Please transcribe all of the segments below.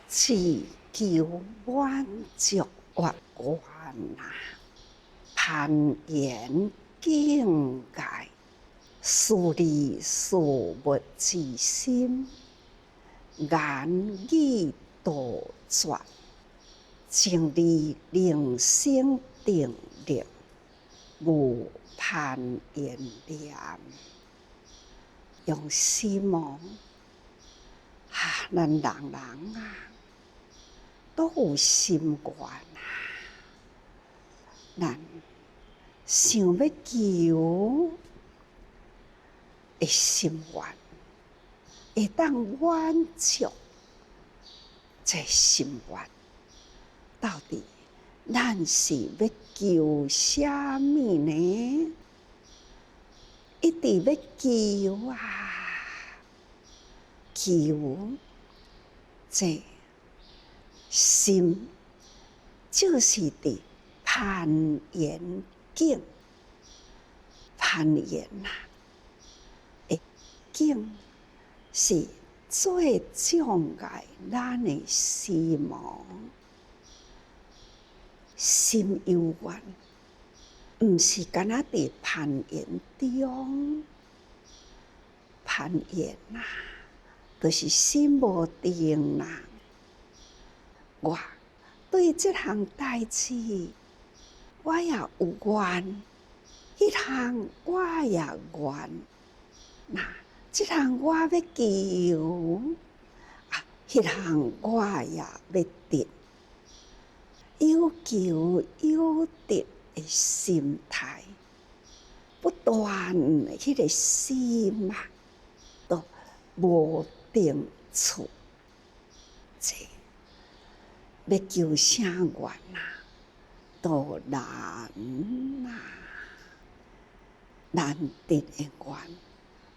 只求满足月圆啊，攀岩境界，事理事物之心，言语道绝，情理人生定力，无攀岩念。用心哦，咱人啊，都有心愿啊，咱想要求的心愿，会当满足这心愿，到底咱是要求啥物呢？一直要求啊，求这心，就是伫攀岩境，攀岩啊，境是最障碍咱的心魔，心有缘。毋是干那伫攀岩中，攀岩啊，就是心无定啦。我对这项代志，我也有缘；迄项我也缘。那这项我要求啊，迄项我也要得。有求有得的心态，不断迄个心啊，都无定处。这要求啥愿啊，都难啊，难得的愿，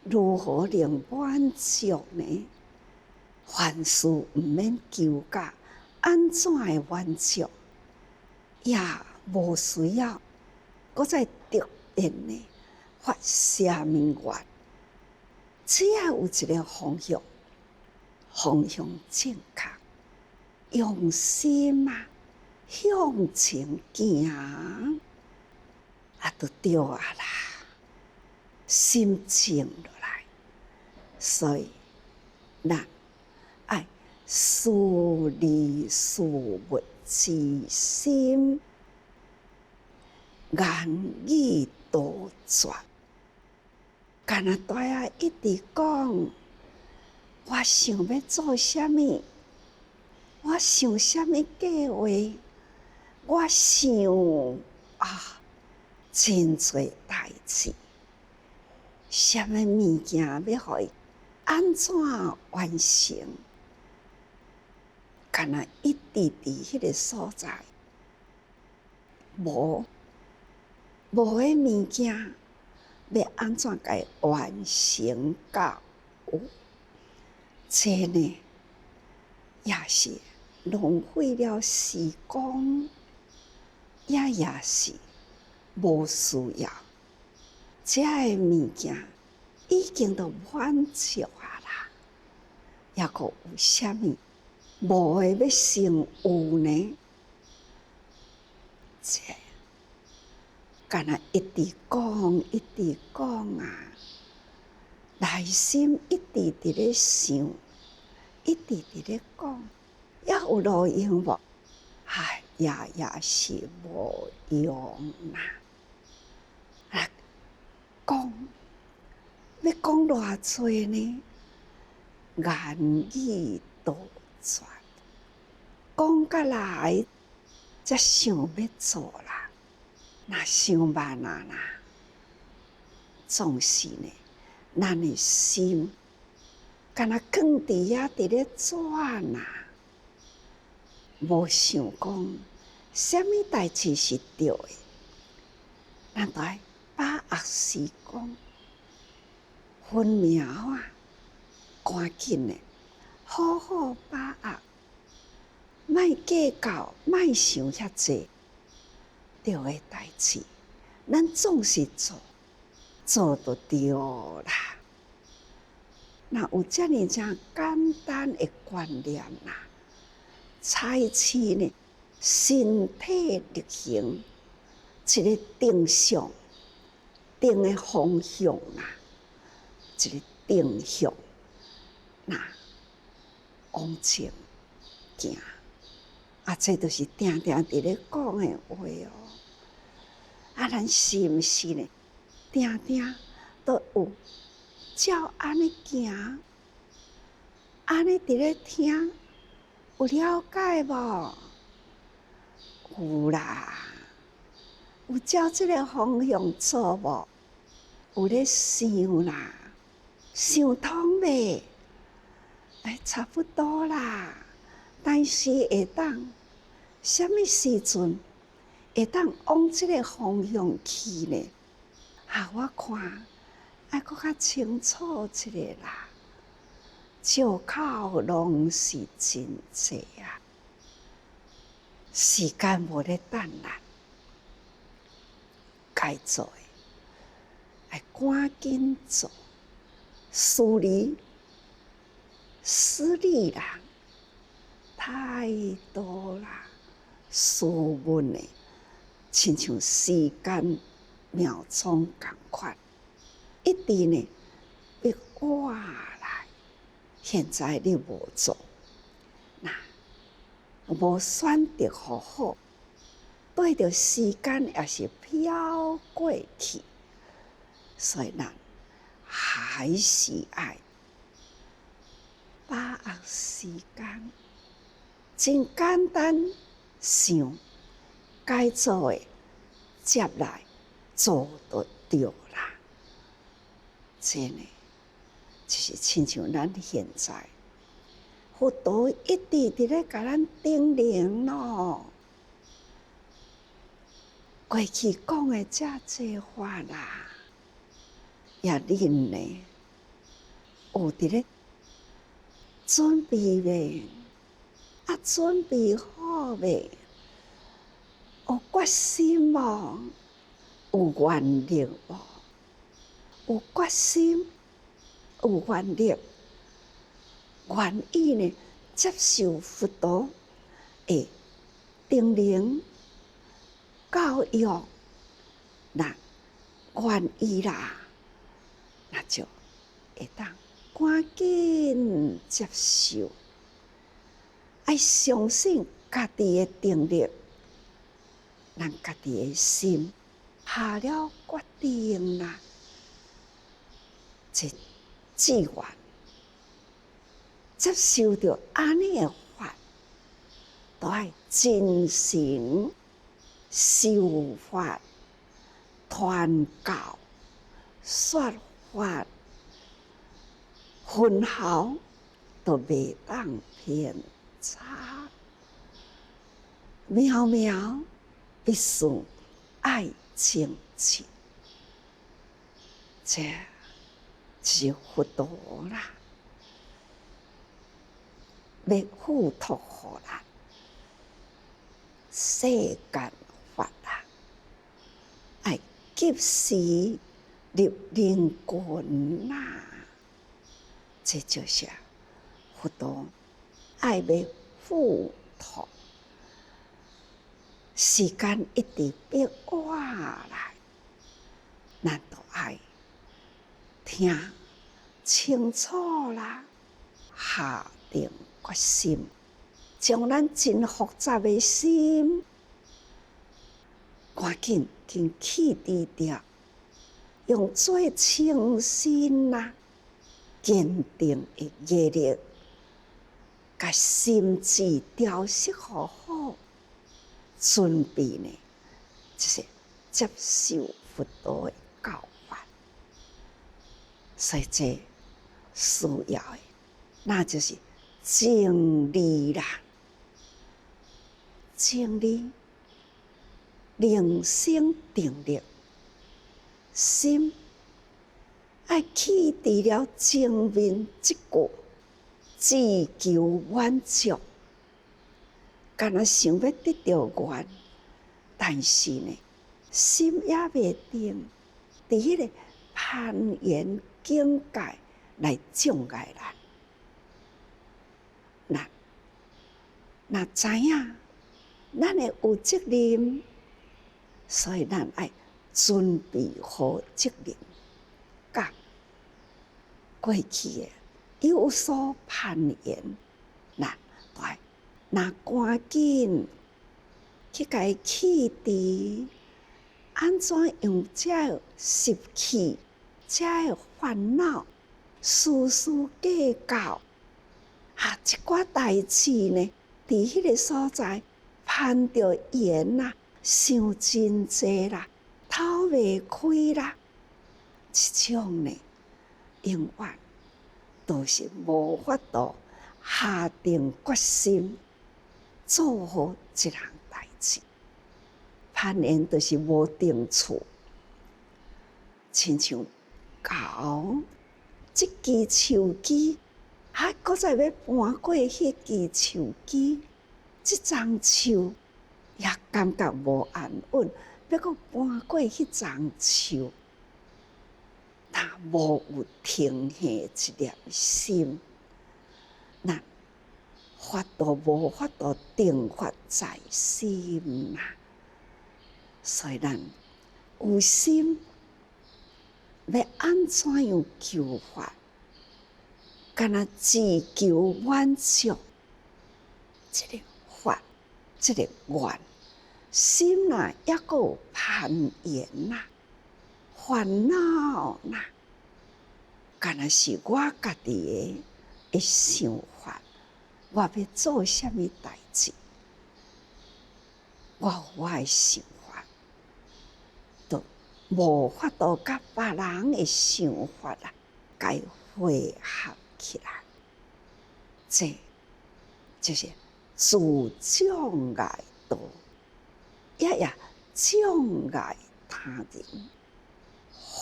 如何能满足呢？凡事毋免求甲安怎会满足，也无需要搁再特别呢发啥物愿，只要有一个方向，方向正确，用心啊向前行，就对啊啦，心静落来。所以咱爱事理事物之心，言语道绝。干那呆啊一直讲，我想要做啥物，我想啥物计划，我想啊，真侪代志，啥物物件要互伊安怎完成？干那一直伫迄个所在，无迄物件要安怎甲伊完成到有？这呢，也是浪费了时光，也是无需要。这个物件已经都满足啊啦，也阁有啥物无诶要成有呢？这干那一直讲啊，内心一直伫咧想，一直伫咧讲，也有路用无？也是无用啦。讲要讲偌济呢？言语道绝，讲甲来才想要做啦。若想慢啦，总是呢，咱的心敢若放伫遐伫咧转啊，无想讲啥物代志是对的，咱都爱把握时光，分秒啊，赶紧的，好好把握，莫计较，莫想遐济。对的代志，咱总是做就对啦。若有遮尔简单的观念啦，采取呢身体力行一个定向、定的方向啦，一个定向，那往前行。这就是定定伫咧讲的话哦。咱是毋是呢？定定都有照安尼行，安尼伫咧听，有了解无？有啦，有照即个方向做无？有咧想啦，想通未？差不多啦。但是会当什么时阵会当往即个方向去呢？我看爱搁较清楚一个啦。借口拢是真济啊，时间无咧等咱，该做的爱赶紧做。私利人太多啦，私文的，亲像时间秒钟共款，一直呢要活来。现在你无做，那无选择好好，对着时间也是飘过去，所以咱还是爱把握时间，真简单，想该做的接来做就对啦。真的就是亲像咱现在佛陀一直伫咧甲咱叮咛咯。过去讲的遮济法啦，也恁呢有伫咧准备未？准备好未？有决心无？有愿力无？有决心，有愿力，愿意呢接受佛陀的叮咛教育，那愿意啦，那就会当赶紧接受。爱相信家己的定力，咱家己的心下了决定啦，这志愿接受着安尼的法，都爱真诚修法、传教、说法，分毫都袂当偏差，渺渺一瞬爱清净，这是佛陀啦，要付托互咱世间法啦，爱及时入灵魂啦，这就是佛陀爱要付托。时间一直逼我来，咱都爱听清楚啦，下定决心，将咱真复杂的心，赶紧去除掉，用最清新啦、坚定的毅力，把心智调息好好。准备呢，就是接受佛陀的教法，所以这需要的，那就是静力啦，静力，灵性定力，心爱去除了前面这句，只求满足。敢若想要得到愿，但是呢，心也未定，伫迄个攀缘境界来障碍咱。若知影咱会有责任，所以咱爱准备好责任，甲过去的有所攀援，咱就爱若赶紧去甲伊启迪，安怎用遮个习气、遮个烦恼、事事计较，一寡代志呢，伫迄个所在攀着缘啦，想真济啦，透袂开啦，即种呢，永远都是无法度下定决心做好即项代志。攀缘就是无定处，亲像猴即支树枝，搁再要搬过迄支树枝，即丛树也感觉无安稳，要搁搬过迄丛树，若无有停下一粒心，咱法度无法度定法在心啦。所以咱有心要安怎样求法，敢若自求满足，即个法，即个愿，心若抑阁有攀缘啦、烦恼啦，敢若是我家己的想法，我要做啥物代志，我有我的想法，都无法度甲别人的想法啊，甲伊汇合起来，这就是自障碍道，也障碍他人。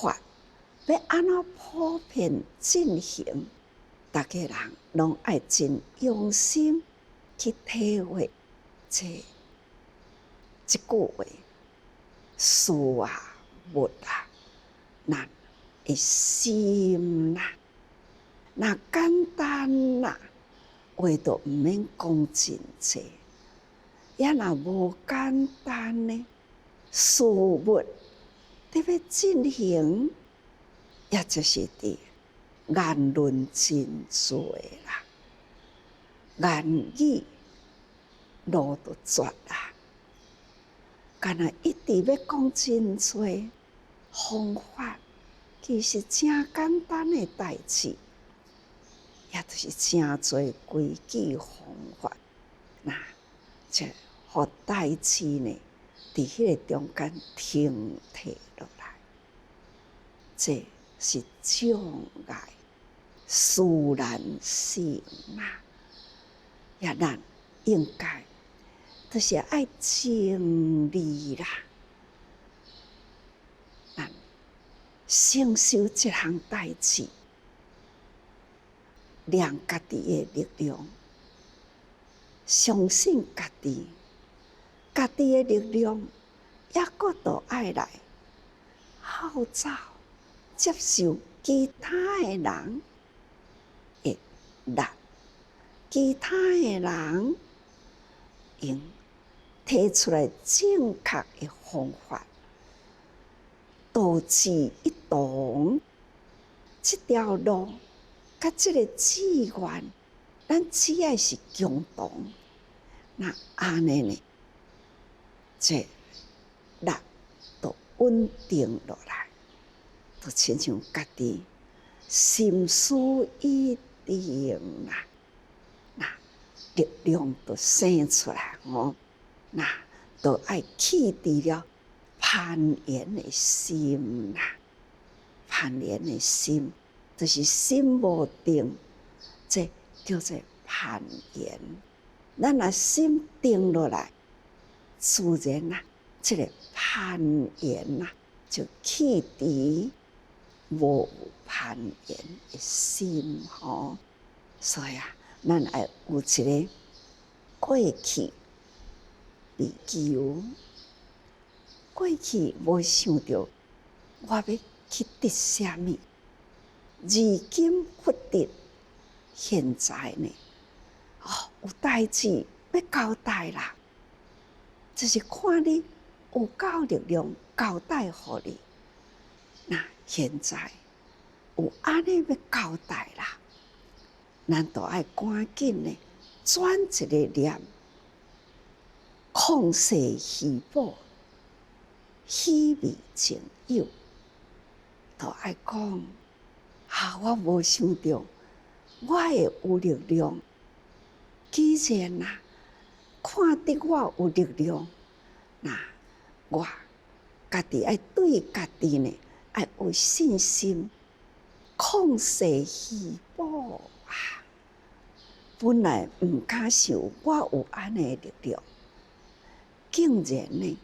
法要安怎普遍进行，大家人拢爱真用心去体会这句话：事啊，物啊，咱的心啦，若简单啦，话都毋免讲真济；也若无简单呢，事物得要进行，也就是伫言论真多啦，言语路都绝啦，敢若一直要讲真多方法，其实真简单的代志，也就是真多规矩方法，那这互代志呢，伫迄个中间停退落来，这是障碍，事难成啊！也咱应该就是爱尽力啦，咱承受这项代志，量家己的力量，相信家己，家己的力量，也搁都爱来号召接受其他的人的力，其他的人用提出来正确的方法，导致一同这条路，甲这个志愿，咱只要是共同，那安尼呢，这力就稳定落来，就亲像家己心思一定啦，那力量就生出来哦，那就爱启迪了攀缘的心啦，攀缘的心，就是心无定，这叫做攀缘。咱若心定落来，自然啊，这个攀缘啊，就启迪无攀缘的心吼。所以啊，咱爱有一个过去未求，过去无想到我要去得啥物，如今忽得现在呢，有代志要交代啦，就是看你有够力量交代互你。那现在有安尼要交代啦，咱就爱赶紧的转一个念，旷世虚宝，虚伪情有，就爱讲我无想到我会有力量。既然看得我有力量，那我家己爱对家己呢爱有信心。旷世虚宝本来毋敢想我有安尼力量，竟然呢，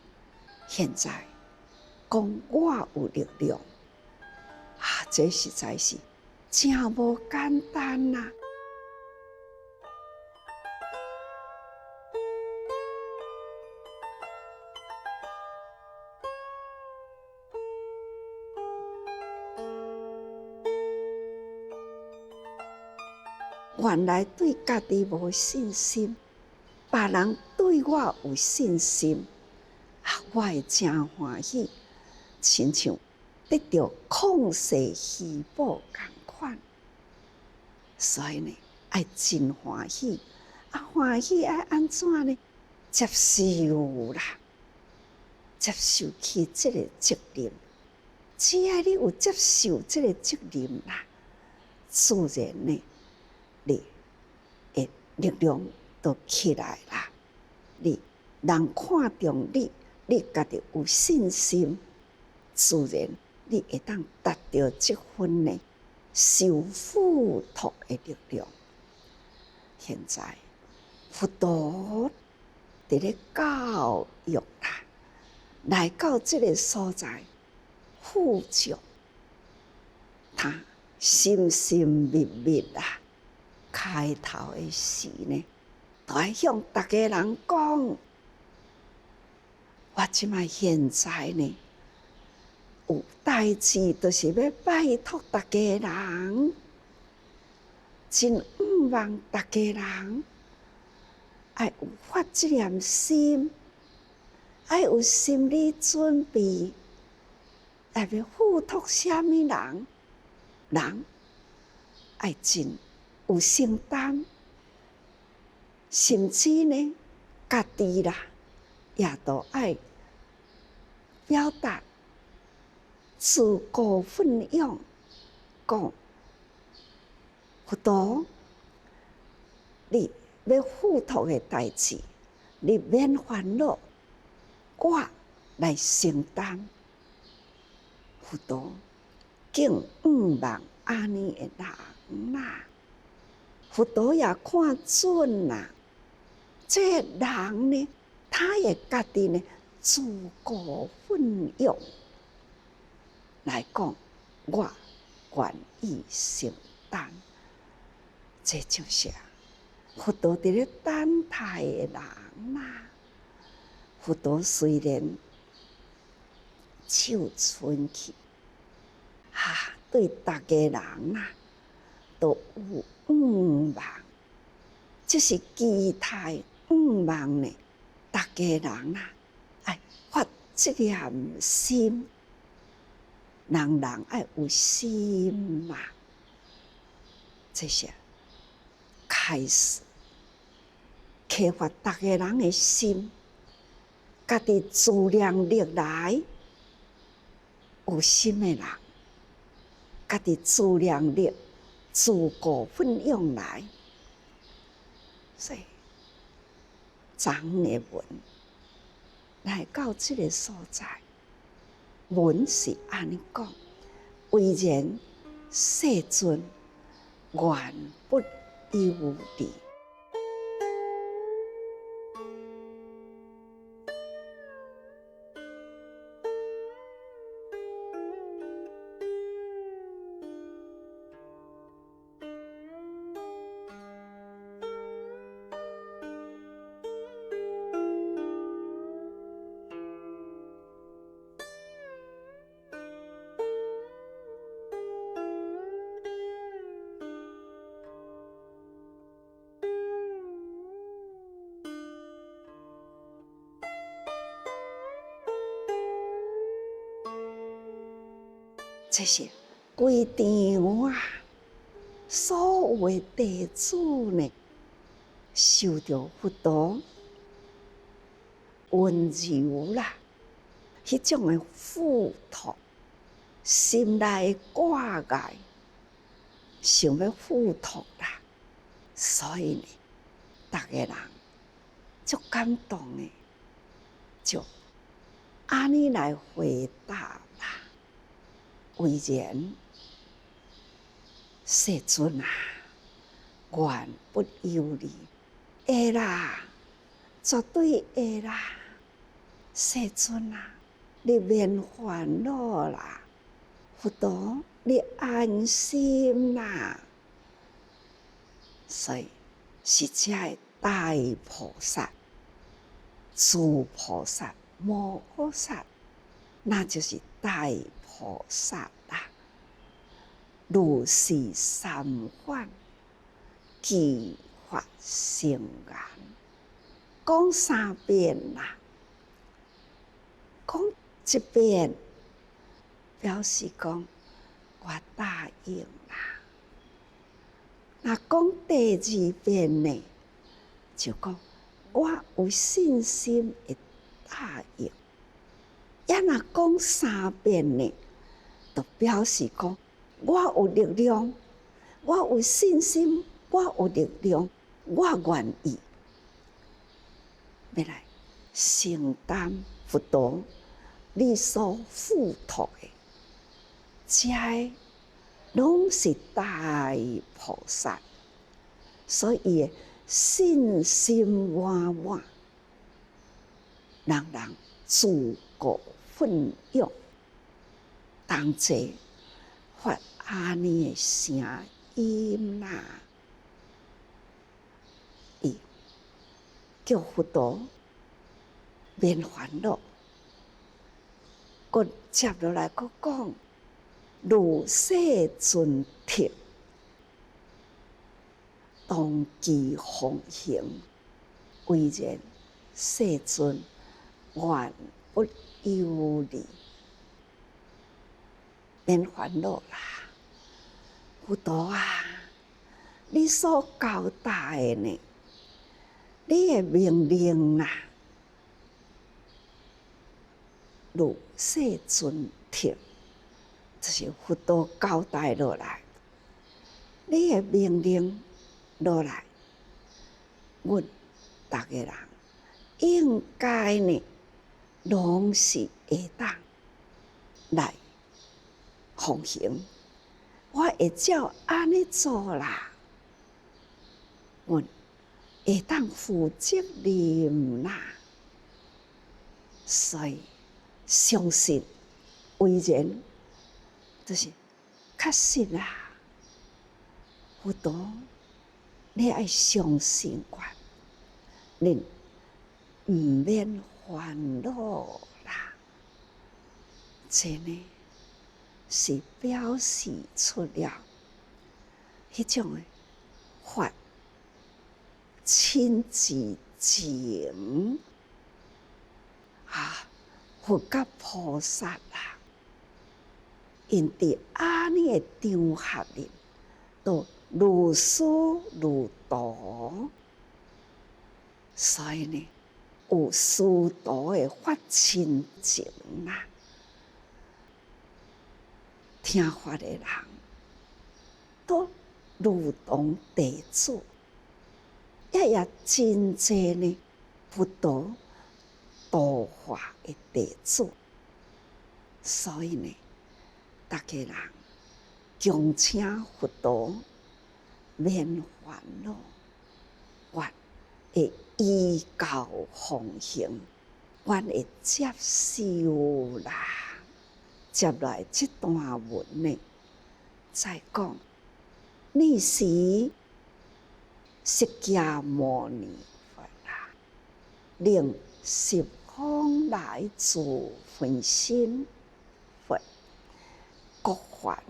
现在讲我有力量，这实在是真无简单呐！原来对家己无信心，别人对我有信心，我会真欢喜，亲像得到旷世虚宝同款。所以呢，爱真欢喜，欢喜爱安怎呢？接受啦，接受起这个责任。只要你有接受这个责任啦，自然呢，你的力量就起来啦。你人看重你，你家己有信心，自然你会当达到这份呢受付托的力量。现在佛陀伫咧教育啦，来到这个所在，富足，他心心密密开头的时呢，都爱向大家人讲，我即摆现在呢，有代志，就是要拜托大家人，真毋望大家人爱有发这念心，爱有心理准备，爱要付托什么人，人爱真有承担，甚至呢，家己啦，也都爱表达自告奋勇，讲佛陀，你要付托的代志，你免烦恼，我来承担。佛陀竟毋望安尼的人啦，佛陀也看准啦，这人呢，他也家己呢自告奋勇来讲，我愿意承担。这就是佛陀伫咧等待的人啦。佛陀虽然手伸去，对大家人都有毋望，这是期待毋望呢。大家人爱发这念心，人爱有心嘛，这些开始启发大家人的心，家己自量力来，有心的人，家己自量力、自告奋勇来。所以昨的文来到这个所在，文是安尼讲：唯然世尊愿不由离。这是规场啊，所有的弟子呢，受到佛陀温柔啦，迄种的付托，心内挂碍，想要付托啦，所以呢，逐个人足感动的，就安尼来回答啦。为然，世尊啊，愿不由你，会啦，绝对会啦。世尊啊，你免烦恼啦，佛陀，你安心啦。所以，是这的大菩萨、诸菩萨、摩诃萨，那就是大菩萨啦。如是三法，具法成言。讲三遍啦，讲一遍，表示讲我答应啦。那讲第二遍呢，就讲我有信心会答应。也若讲三遍呢，就表示讲我有力量，我有信心，我有力量，我愿意要来承担佛陀你所付托的，这拢是大菩萨，所以信心满满，人人自告奋勇，同齐发安尼的声音啦。伊叫佛陀免烦恼，佮接落来佮讲。如世尊听，当机奉行，为然世尊愿不由你，免烦恼啦。佛陀啊，你所交代的呢，你的命令啦，如世尊听。就是佛陀交代落来，你的命令落来，阮逐个人应该呢，拢是会当来奉行。我会照安尼做啦，阮会当负责任啦。所以相信为然。就是确实啦，佛陀，你爱相信我，恁毋免烦恼啦。这呢是表示出了迄种的发亲自情啊，佛甲菩萨啦。因伫安尼的场合里，都如师如徒，所以呢，有师徒的发亲情啦。听法的人，都如同弟子，也真济呢，佛陀度化的弟子，所以呢。逐个人恭请佛陀免烦恼，愿会依教奉行，愿会接受啦。接来这段文呢，再讲，你是释迦牟尼佛啦，令十方来自分身佛。各还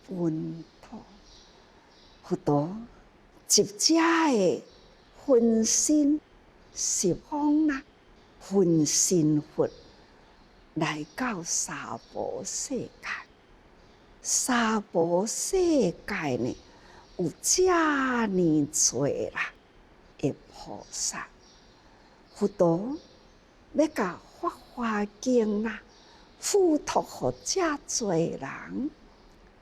本土，佛陀直接的分身十方啦，分身佛来到娑婆世界，娑婆世界呢，有遮尼多啦的菩萨，佛陀要甲《法华经》啦，付托互遮多人，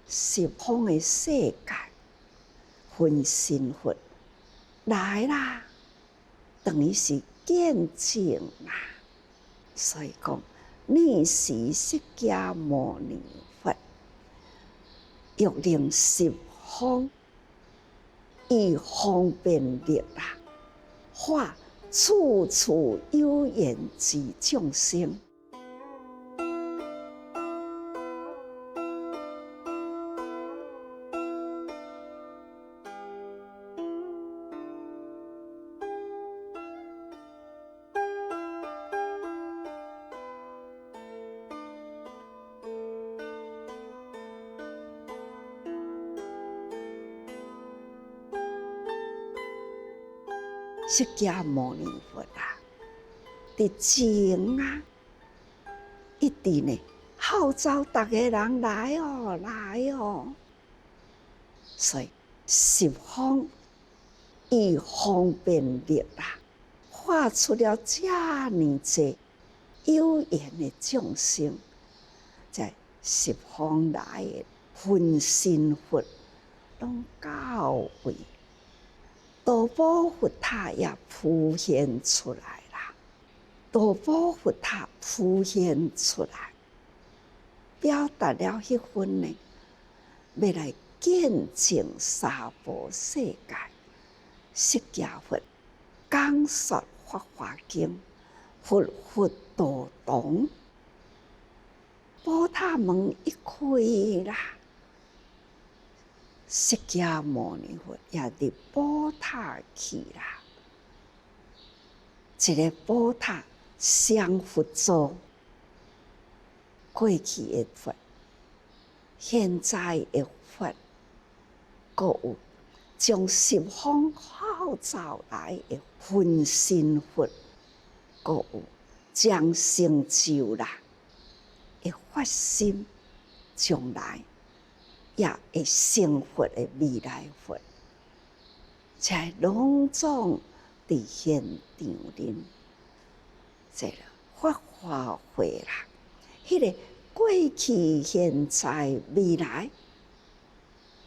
十方的世界分身佛来啦，等于是见证啦。所以讲，你是释迦牟尼佛，欲令十方以方便力啦，化处处有缘之众生。释迦牟尼佛啊，伫前啊，一直呢号召大家人来哦，来哦。所以十方以方便力啦，化出了遮尼济有缘的众生，在十方来的分身佛，拢到位。多宝佛塔也浮现出来啦，多宝佛塔浮现出来，表达了迄份呢，要来见证娑婆世界释迦佛讲说《法华经》，佛佛道同，宝塔门一开啦。释迦牟尼佛也伫宝塔去啦，一个宝塔双佛座，过去的佛，现在的佛，阁有将十方号召来的分身佛，阁有将成就啦的发心，将来也会成佛的未来佛，才隆重伫现场里，这个法华会啦，迄个过去、现在、未来，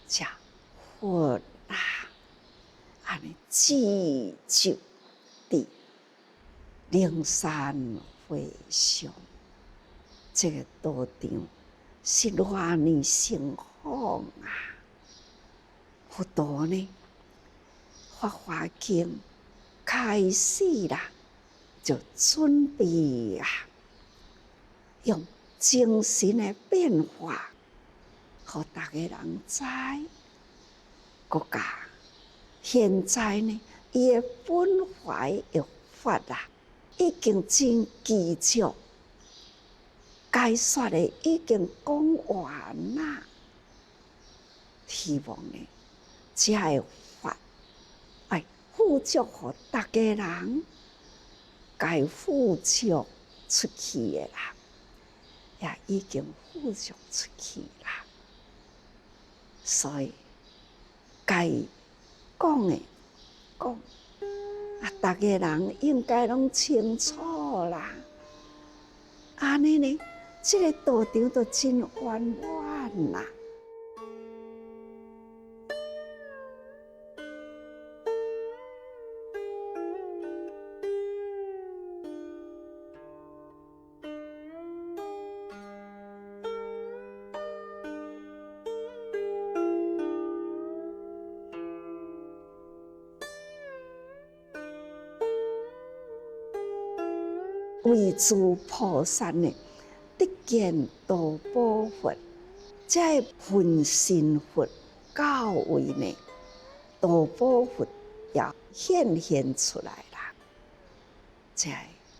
才佛啦，安尼聚集伫灵山会上，这个道场是偌尼盛况啊！佛陀呢，《法华经》开始啦，就准备啊，用精神的变化，互大家人知。国家现在呢，伊的本怀的法啊，已经真具足，该说的已经讲完啦。希望呢，这个法哎，付诸互大家人，该付诸出去的啦，也已经付诸出去啦。所以该讲的讲，啊，大家人应该拢清楚啦。安尼呢，这个道场就真圆满啦。为诸菩萨呢，得见多宝佛，这分身佛到位呢，多宝佛也显现出来啦。这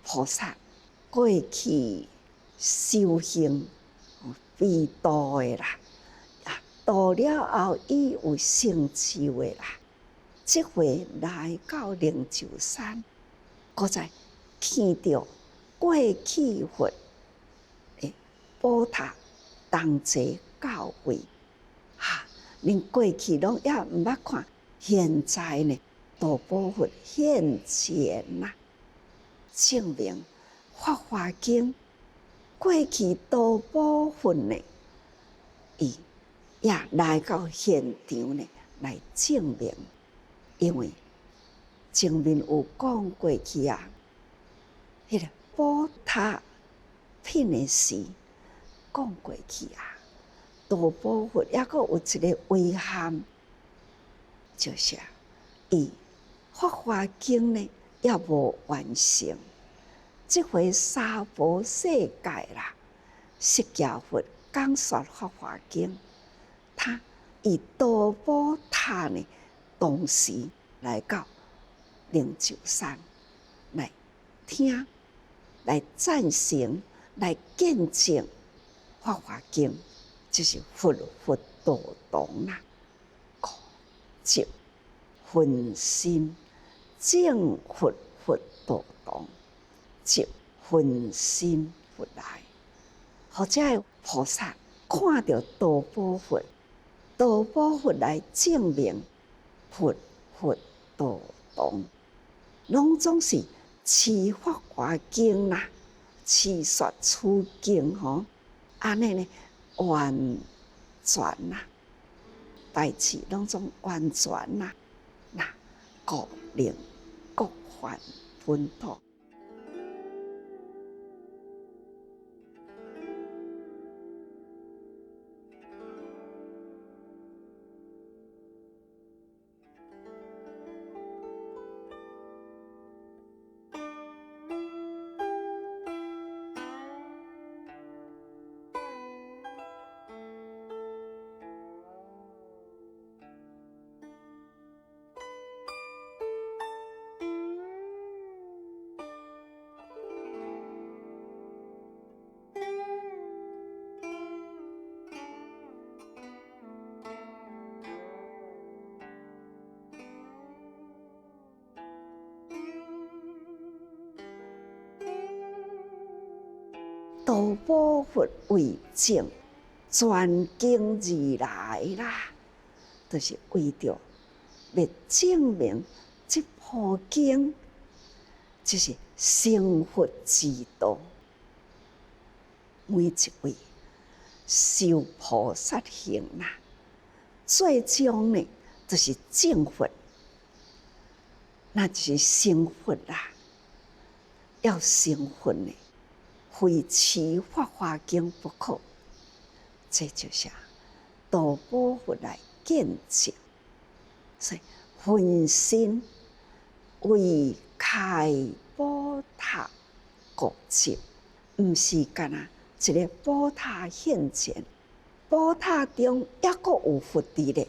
菩萨过去修行非度的啦，度了后伊有成就的啦。这回来到灵鷲山，搁再见到过去佛的宝塔同齐教诲，恁过去拢也毋捌看，现在呢，大宝佛现前啦，证明《法华经》过去大部分呢，伊也来到现场呢来证明，因为前面有讲过去啊，迄个宝塔品的事讲过去啊，大宝佛抑阁有一个遗憾，就是伊《法华经》呢也无完成。这回娑婆世界啦，释迦佛讲说《法华经》，他以大宝塔呢，同时来到灵鹫山来听、来赞成、来见证《法华经》，就是佛佛道同啦，即分心正佛佛道同。即分心佛来，或者菩萨看到大宝佛，大宝佛来证明佛佛道同，拢总是持法华经啦，持说此经吼，安尼呢完全啦，代志拢总完全啦，那各令各还本土。大宝佛为证，全经而来啦，就是为着要证明这部经就是成佛之道。每一位修菩萨行啦，最终呢，就是证佛，那就是成佛啦。要成佛呢，非持法华经不可，这就是大宝佛来见证。所以分身为开宝塔国证，毋是干那一个宝塔现前，宝塔中也阁有佛伫咧，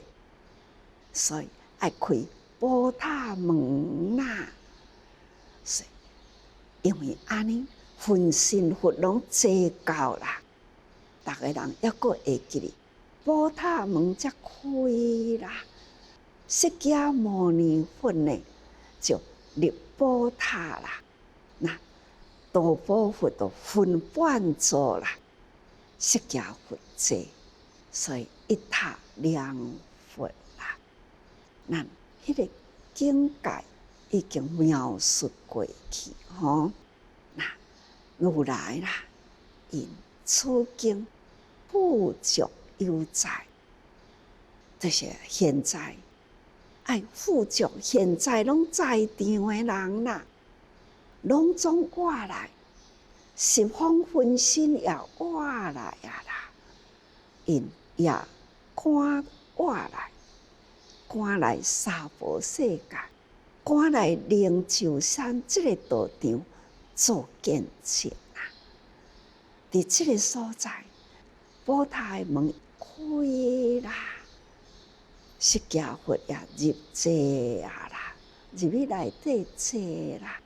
所以爱开宝塔门啦。所以因为安尼。分身佛拢坐到啦，逐个人抑阁会记哩，宝塔门才开啦。释迦牟尼佛呢，就入宝塔啦。那大宝佛就分半座啦，释迦佛坐，所以一塔两佛啦。咱迄个境界已经描述过去吼。如来啦，因此经富足犹在，就是现在爱富足，现在拢在场的人啦，拢总我来，十方分身也我来啊啦，因也赶我来，赶来娑婆世界，赶来灵鹫山这个道场。做见证啊！伫这个所在，宝塔的门开啦，释迦佛也入座啊啦，入去内底坐啦，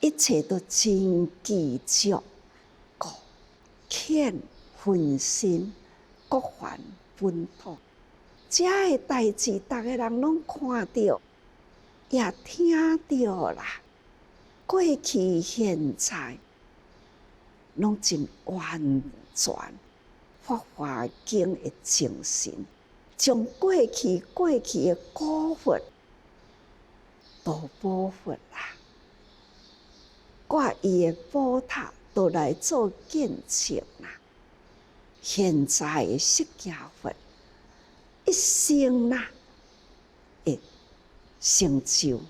一切都真具足，各显分身，各还本土。这个代志，逐个人拢看到，也听到啦。过去、现在，拢真完全法华经的精神，将过去的古佛都保护啦，挂伊的宝塔都来做见证啦。现在的释迦佛一生啦，会成就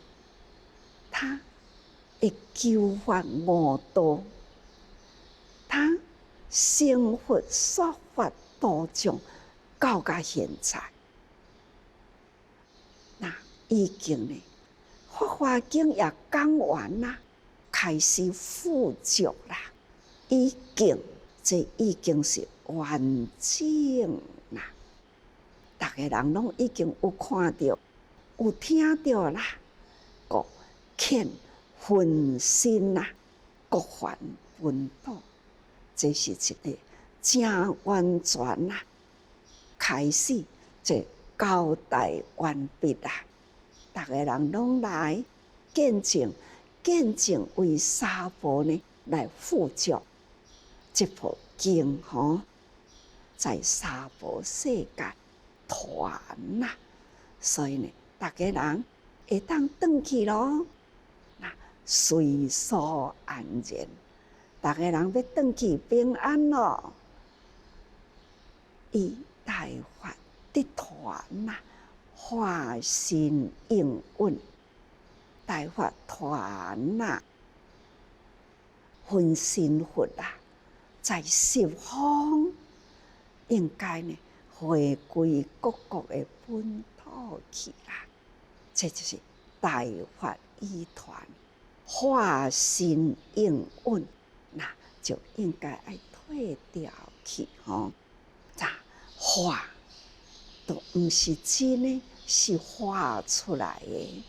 他会求法悟道，他成佛说法度众，到甲现在，那已经呢，《法华经》也讲完啦，开始付诸啦，已经是完整啦。大家人拢已经有看到、有听到啦，个劝分身啦，各还本土，这是一个正完全啦。开始这交代完毕啦，大家人拢来见证为娑婆呢来付诸这部经吼，在娑婆世界传啦，所以呢，大家人会当转去咯，那随所安然，大家人要转去平安咯，以大法得传啦，化身应允，大法传啦，分身佛啦，在十方应该呢回归各国的本土去啦。这就是大法依传，化身应允，那就应该爱退掉去吼。化都唔是真的，是画出来的。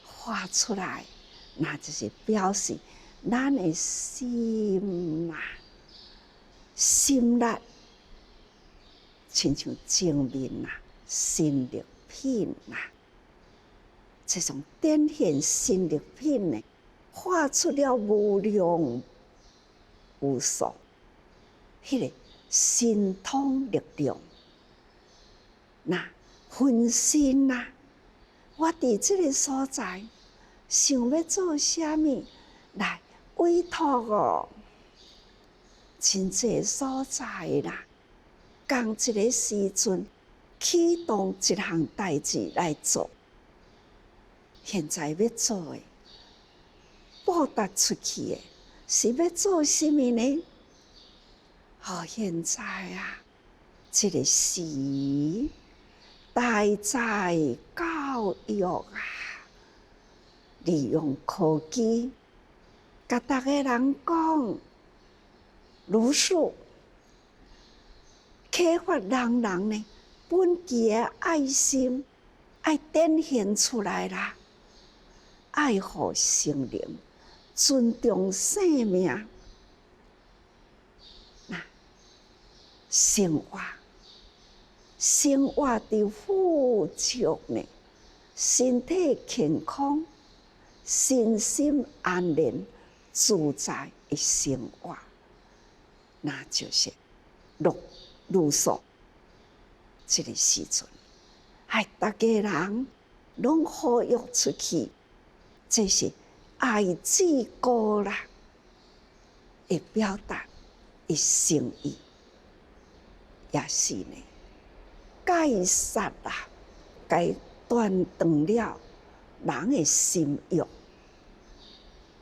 画出来，那就是表示咱的心啦，心力，亲像正面啦，心力品啦，这种展现心力品呢，画出了无量无数，迄个神通力量。那分身啊，我伫这个所在，想要做啥物来委托哦，真济所在啦，共一个时阵启动一项代志来做。现在要做的，报答出去的，是要做什么呢？现在啊，这个时代在教育啊，利用科技，甲大家人讲，如数启发人呢，本具的爱心，爱展现出来啦，爱护生灵，尊重生命，那生活的富足呢，身体健康，身心安宁，自在的生活，那就是如数。这个时阵，大家人拢呼吁出去，这是爱之歌啦，会表达的诚意，也是呢。戒杀啦，该断了人的心欲，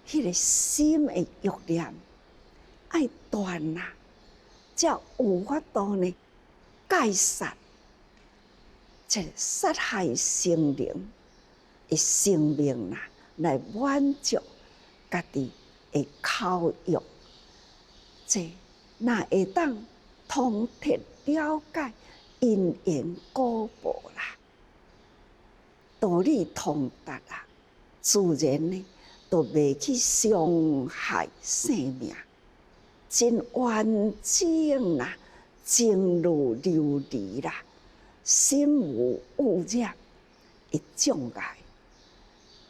迄个心的欲念爱断啦，才有法度呢戒杀，这杀害生灵的生命啦，来满足家己的口欲，这那会当通彻了解。因缘果报啦，道理通达啦，自然呢，都袂去伤害生命，真完整啦，情路流离啦，心无污染的障碍。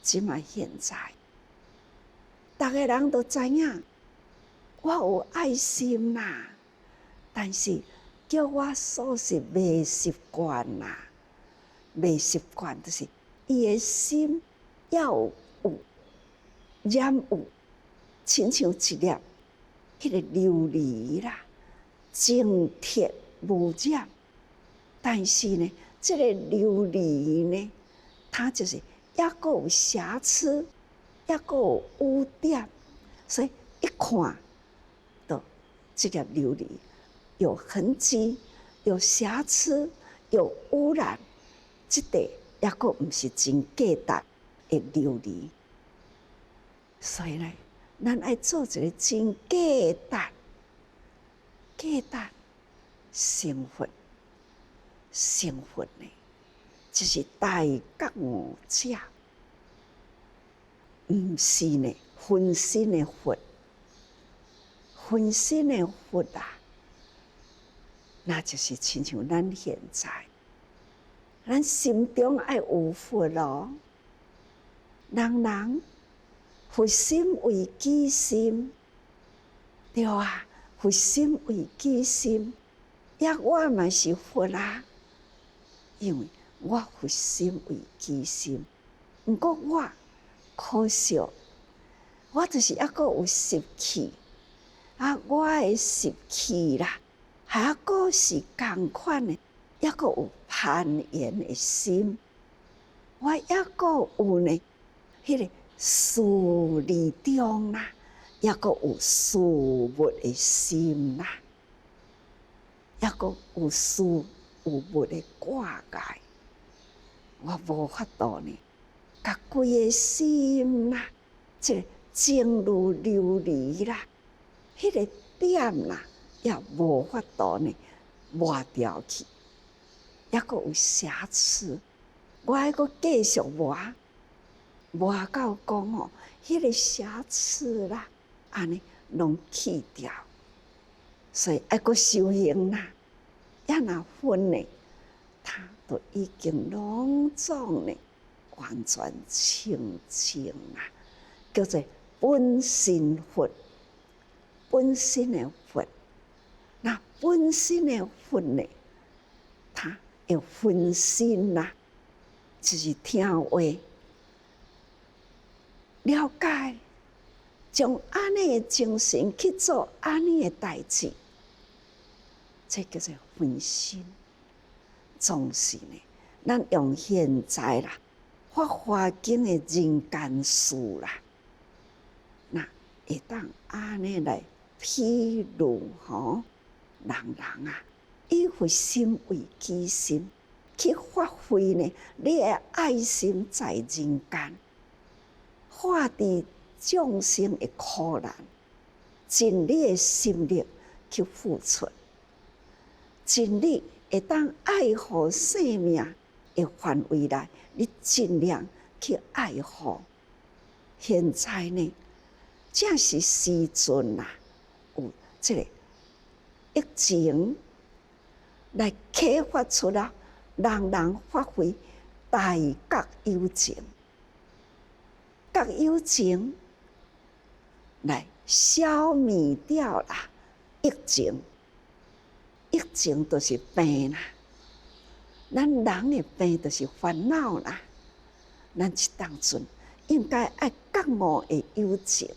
即卖现在，大家人都知影，我有爱心啦，但是叫我所是袂习惯啦，袂习惯就是伊的心要有染有，亲像一粒迄个琉璃啦，净铁无染。但是呢，这个琉璃呢，它就是也阁有瑕疵，也阁有污点，所以一看到这粒琉璃有痕迹、有瑕疵、有污染，这个也阁毋是真价值的琉璃。所以呢，咱爱做一个真价值成佛。成佛呢，就是大觉悟者，毋是呢分身的佛。分身的佛啊，那就是亲像咱现在，咱心中爱有佛咯。人人佛心为己心，对啊，佛心为己心，也我嘛是佛啊。因为我佛心为己心，毋过我可惜，我就是还阁有习气啊！我的习气啦，还阁是同款的，还阁有攀缘的心，我还阁有呢，迄个私利中啦，还阁有私物的心啦，还阁有私有物的挂碍，我无法度呢，甲规个心啦，这个情如琉璃啦，迄个点啦，也无法度呢抹掉去，还阁有瑕疵，我还阁继续抹到讲吼，迄个瑕疵啦，安尼拢去掉，所以还阁修行啦。也若分呢，他都已经拢总呢，完全清净啊，叫做本心佛。本身的佛，那本身的佛呢，他要分心啦，就是听话、了解，将安尼的精神去做安尼的代志。这叫做分心。总是呢，咱用现在啦，发华经的人间事啦，那会当安尼来譬如吼，人啊，以佛心为己心，去发挥呢你的爱心在人间，化伫众生的苦难，尽你的心力去付出。尽力会当爱护生命的范围内，你尽量去爱护。现在呢，正是时阵啦，有这个疫情来启发出了人人发挥大觉有情，觉有情来消灭掉了疫情。疫情就是病啦，咱人的病就是烦恼啦。咱这当阵应该爱觉悟的有情，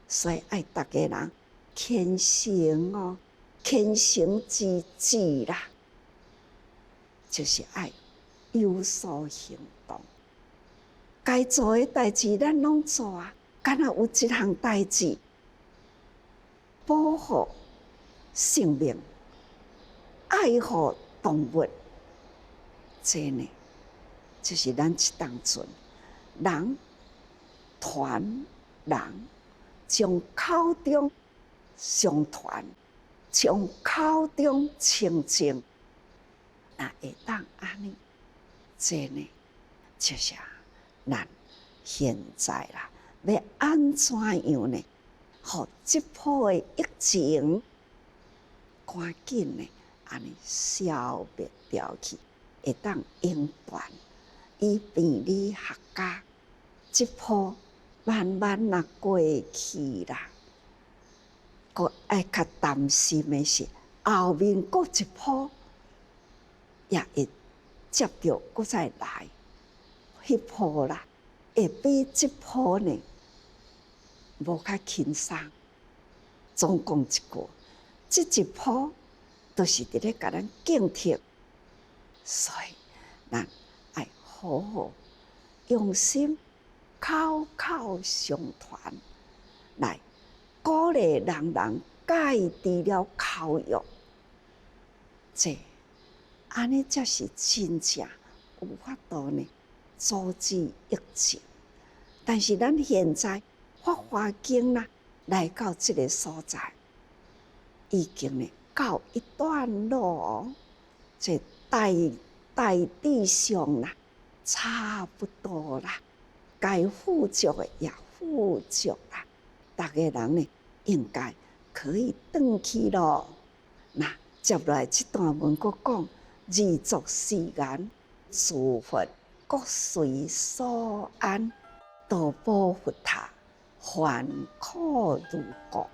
所以爱大家人虔诚哦，虔诚之至啦，就是爱有所行动。该做的代志咱拢做啊，敢若有一项代志保护性命。爱护动物，这呢，就是咱这当阵人团人，从口中相传，从口中清净，那会当安尼，这呢，就是咱现在啦，要安怎样呢？互这波的疫情赶紧呢？安尼消灭掉去，会当永断，以便你合家。这波慢慢若过去啦，佫爱较担心的是，后面佫一波也会接着佫再来，迄波啦，会比即波呢无较轻松。总讲一句，即一波都是伫咧甲咱警惕，所以咱爱好好用心，口口相传，来鼓励人人戒除了口欲，这安尼才是真正有法度呢阻止疫情。但是咱现在法华经啦，来到这个所在，已经呢告一段落，这大致上啦，差不多啦，该富足的也富足啦，大家人呢应该可以回去咯。那接来这段文佫讲，二足世间，诸佛各随所安，度报佛塔，还苦如故。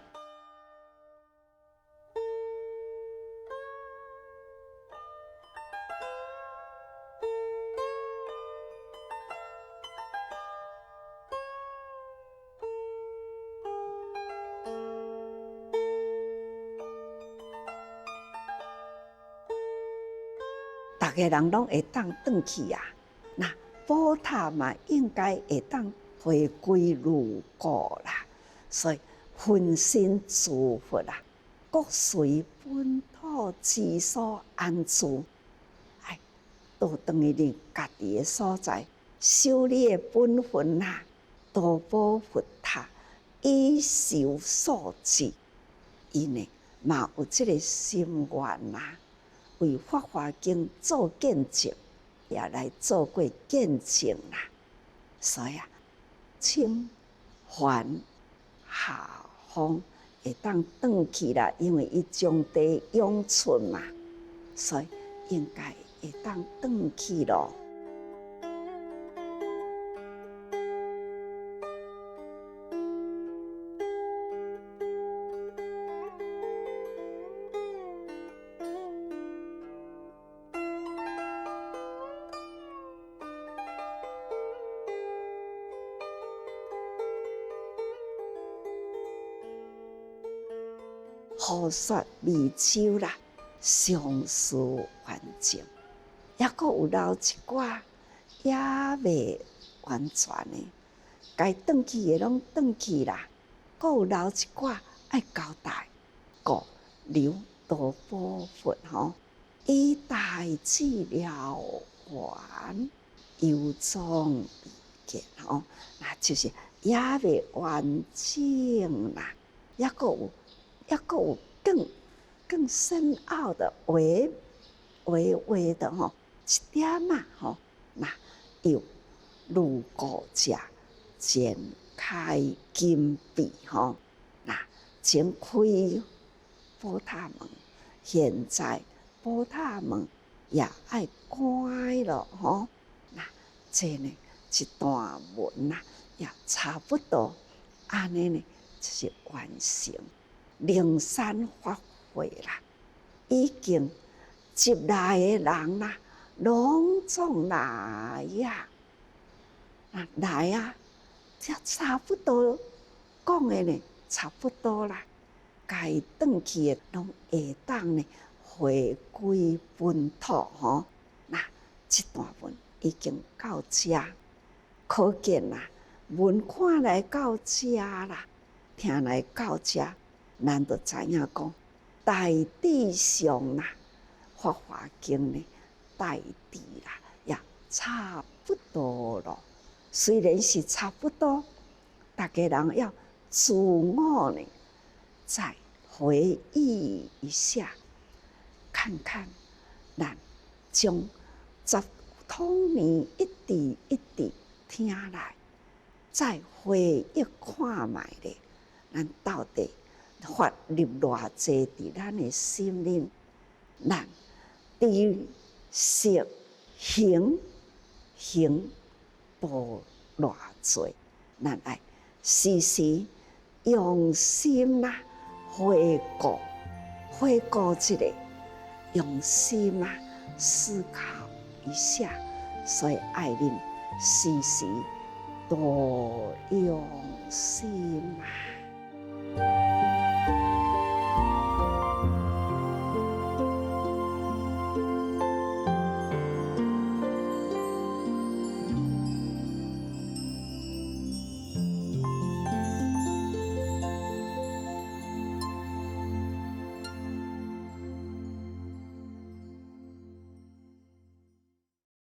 大家人拢会当转去啊，那宝塔嘛应该会当回归如故啦。所以分身诸佛啊，各随本土之所安住，哎，倒转去你家己的所在，修你的本分啦，度宝佛塔，以受所致。伊呢嘛有这个心愿啦。为法华经做见证，也来做过见证啦。所以啊，清还下风会当转去啦，因为伊种地永存嘛，所以应该会当转去咯。好说美酒啦，相思完整，也阁有留一寡也未完全的，该转去的拢转去啦，阁有留一寡爱交代，故留度宝佛吼，以代志了完，犹终未见吼，那就是也未完整啦，也阁有更深奥的微的吼一点嘛吼，那有如果者剪开金币吼，那剪开宝塔门，现在宝塔门也爱关了吼，那这呢一段文呐也差不多，安尼呢就是完成。灵山法会啦，已经接来的人啦，拢总来呀，来啊，这差不多讲的呢，差不多啦。该转去的拢会当呢回归本土吼。那这段文已经到这，可见啦，文看来到这啦，听来到这。咱就知影讲，大致上啦，《法华经》呢，大致啦也差不多咯。虽然是差不多，大家人要自我呢再回忆一下，看看咱将十通年一字一字听来，再回忆看卖咧，咱到底发入偌济伫咱的心灵，咱知识行无偌济，咱爱时时用心啦，回顾一下，用心思考一下，所以爱恁时时多用心